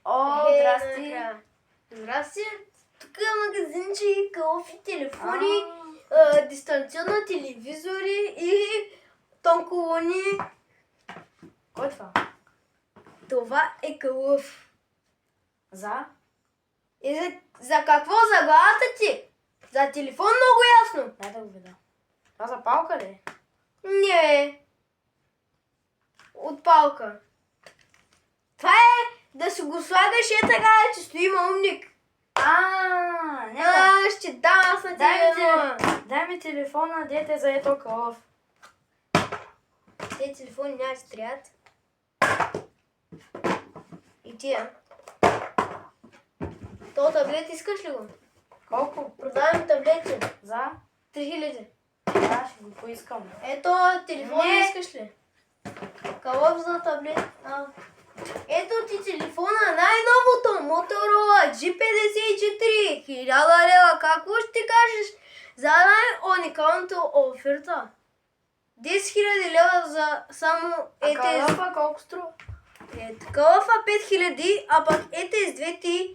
О, здрасти. Здрасти. Тук е магазинче, калофи, телефони, дистанционно телевизори и тонколони. Кой е това? Това е калъф. За? И за какво заглавата ти? За телефон много ясно. Дай да го видя. Това за палка ли? Не. От палка. Това е да си го слагаш така, че стои умник. Ще дам аз на тебе. Дай ми телефона, дете за ето калъф. Те телефони няма да трябват. И тия. То таблет искаш ли го? Колко? Продавам таблети. За? 3000. Да, ще го поискам. Ето телефон искаш ли? Калъф за таблет. Ето ти телефона, най-новото Motorola G54. 1000 лева. Какво ще кажеш за най-уникалната оферта? 10 000 лева за само А калъфа колко струва? Калъфа 5000, а пък с двете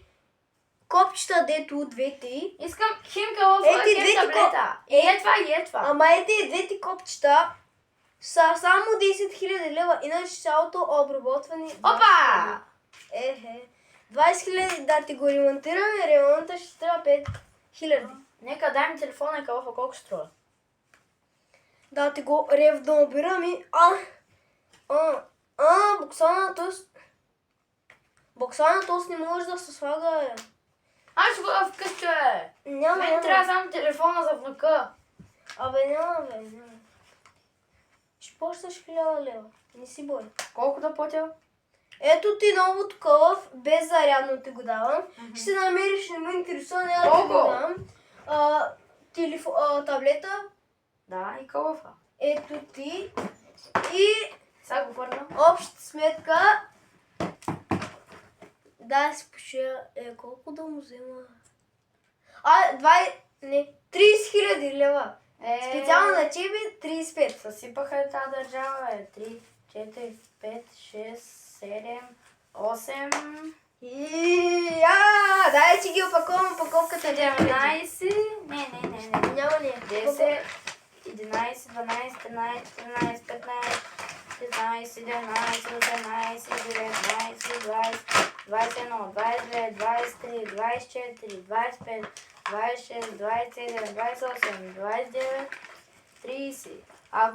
копчета, дето двете. Искам хим калъфа, хим таблета. И е това. Ама двете копчета са само 10 000 лева, иначе цялото обработване... Опа! 20 000 да ти го ремонтираме, ремонта ще струва 5000. Нека дай ми телефона и калъфа колко струва. Да ти го ревнобираме. Боксана тост не може да се слага. Аз ще бъда вкъщи, бе. Няма. Трябва само телефона за внука. Няма. Ще плащаш 1000 лева. Не си бой. Колко да платя? Ето ти новото калъф, без зарядно ти го давам. Ще намериш, не ме интересува, няма да ти го дам. Таблета. Да, и калъфа. Ето ти. И Сега го върна. общата сметка. Да, си пиша. Колко да му взема? 30 000 лева. Специално на тебе 35. Съсипаха е тази държава, 3, 4, 5, 6, 7, 8... Дай си ги опаковам упаковката. 17... Не. Няма. 10, 11, 12, 13, 14, 15, 16, 17, 18, 19, 20, 21, 22, 23, 24, 25, 26, 27, 28, 29, 30. А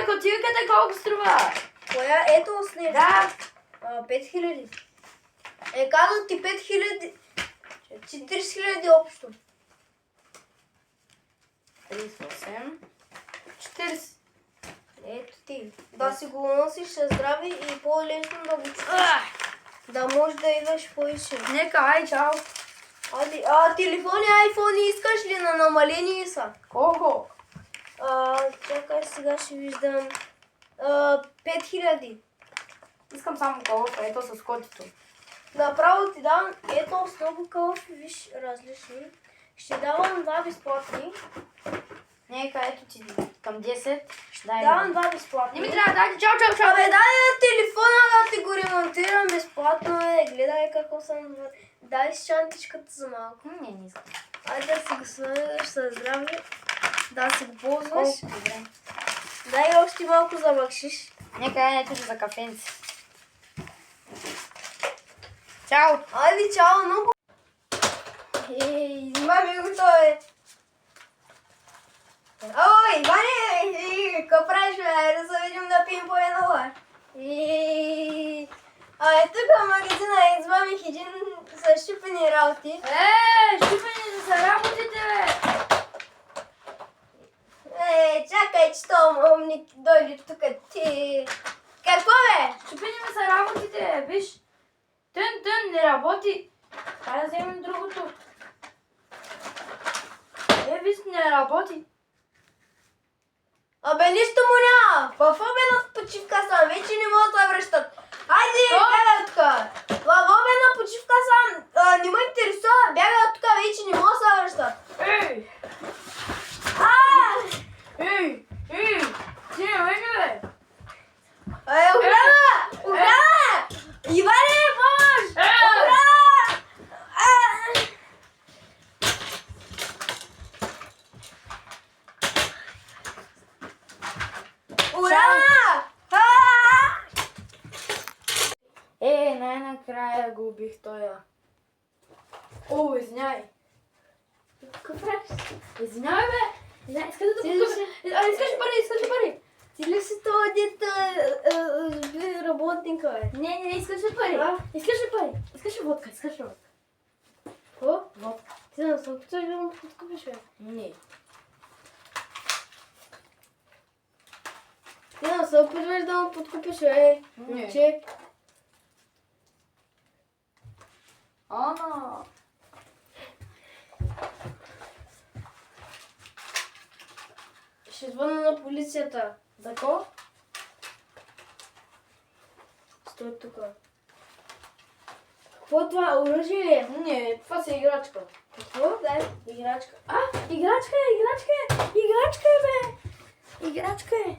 котилката колко струва? Коя? Ето с нея. Да. 5000. Казвам ти 5000. 40 000 общо. 38, 40. Ето ти. Да си го носиш със здраве и по-лесно да го чуваш. Да можеш да идваш по-ише. Нека, ай, чао. Телефони, айфони искаш ли? На намаление са. Колко? Чакай, сега ще виждам. 5000. Искам само калъф, ето с котито. Направо ти давам, ето с много калъфи, виж различни. Ще давам 2 безплатни. Нека, ето ти към 10. Дай Давам 2 безплатни. Не ми трябва, дай, чао. Дай телефона да ти го ремонтирам безплатно. Гледай какво съм... Дай си чантичката за малко. Не искам. Айде да си го слагаш със здраве. Да си го ползваш. Колко? Добре. Дай още малко за бакшиш. Нека, ето ти за кафенци. Чао. Айде, чао, много. Мами, готове. Иване, какво правиш, бе? Да се видим да пием по едно лар. Тук магазина избавих един с щупени работи. Щупени са работите, бе! Чакай, че това умник дойде тук ти. Какво, бе? Щупени ми са работите, виж. Тън, не работи. Трябва да вземем другото. Виж, не работи. Нищо му няма. В обедна почивка сам, вече не могат да връщат. Айде, бягай от тук. В обедна почивка сам, не ме интересува, бягай от тук, вече не могат да връщат. Ти не върни, бе. Охрана! Иване, помощ! Охрана! и най-накрая го убих той. О, извиняй. Какво правиш? Извинявай, бе! Извинявай, искаш да Ти покажа. Искаш пари! Ти ли си това дете работника, бе? Не, искаш ли пари? А? Искаш ли пари? Искаш ли водка? Какво? Водка. Ти не се опитваш да му подкупиш, бе? Не. Ти не се опитваш да му подкупиш, бе? Не. Момче. Ана! Ще звъна на полицията. За какво? Стой тук. Какво е това? Оръжие ли е? Не, това си играчка. Какво? Дай, играчка. Играчка е, бе! Играчка е!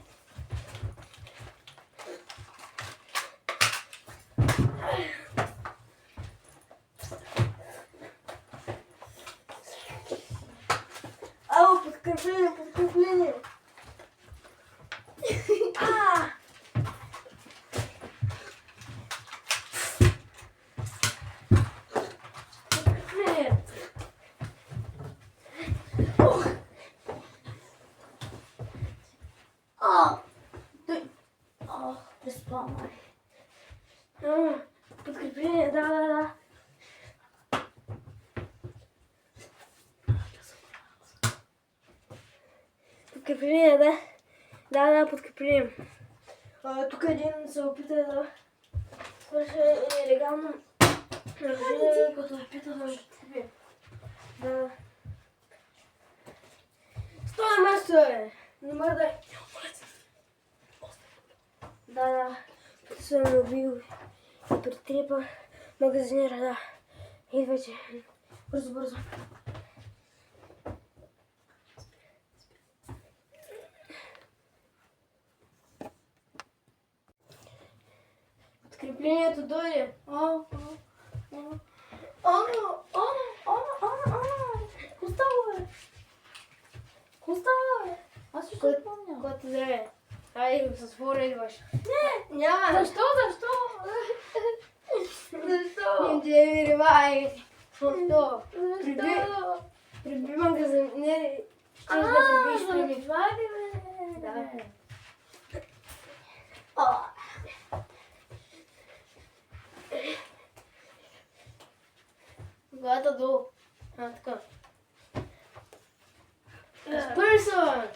Ало, подкрепление. Подкрепление. Преспамай. Подкрепление, да. Подкрепление, да. Да, подкрепление. Тук един се опита да свърши нелегално нарушение, като опита да ме подкрепи. Да. Стой на място, бе! Не мърдай! Да. Съм ме убил и притрепа магазинера, да. Идвайте. Бързо. Подкреплението дойде. Какво става, бе? Аз ще се помня. Кой ти даде? Ай, с фора идваш. Не! Няма. Защо? Не виривай. Защо? Защо? Приби магазинери. Ще да прибиш при них. това ли, бе? Да. Главата долу. Така. Person!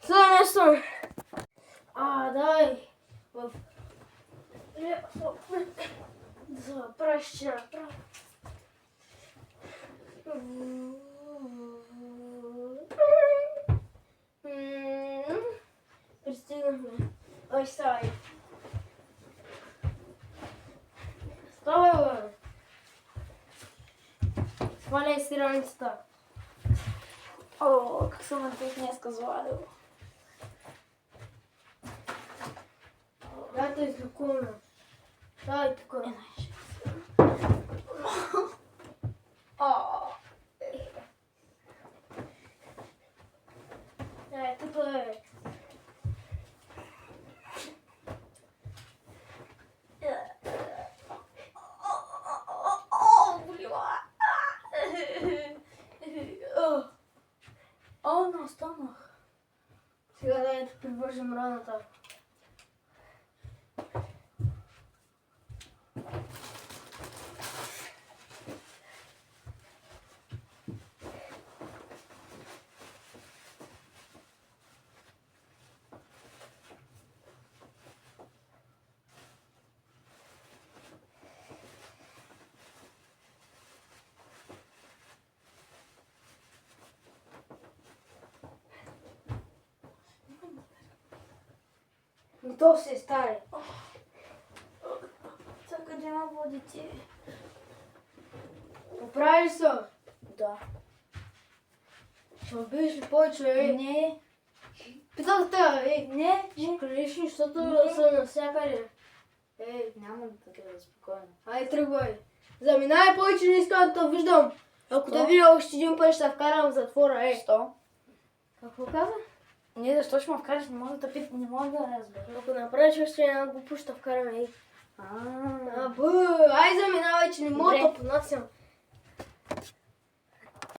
Сюда място. Дай. Праща. Пристигнахме. Ой, ставай. Ставай, бе. Сваляй си раницата. О, как съм ме тук днеска звалил. Да, те излекуваме. Дай тук. Тук е. Не останах. Сега дай да прибържем раната. То се стане. къде ме водите? Оправиш се. Да. Ще убиеш ли повече, ей? Не. Питах те, ей. Не. Ще кажеш ли, защото Не. са навсякъде. Ей, Няма такива, спокойно. ай тръгвай. Заминай, повече не искам да те виждам. Ако Що? те видя още един път, ще те вкарам в затвора, ей. Що? Какво каза? Не, защо ще ме вкараш? Не мога да питам, не мога да разбера. Ако направиш още една глупост, ще те вкарам, ей. А, Ай заминавай, че не мога Добре. да понасям.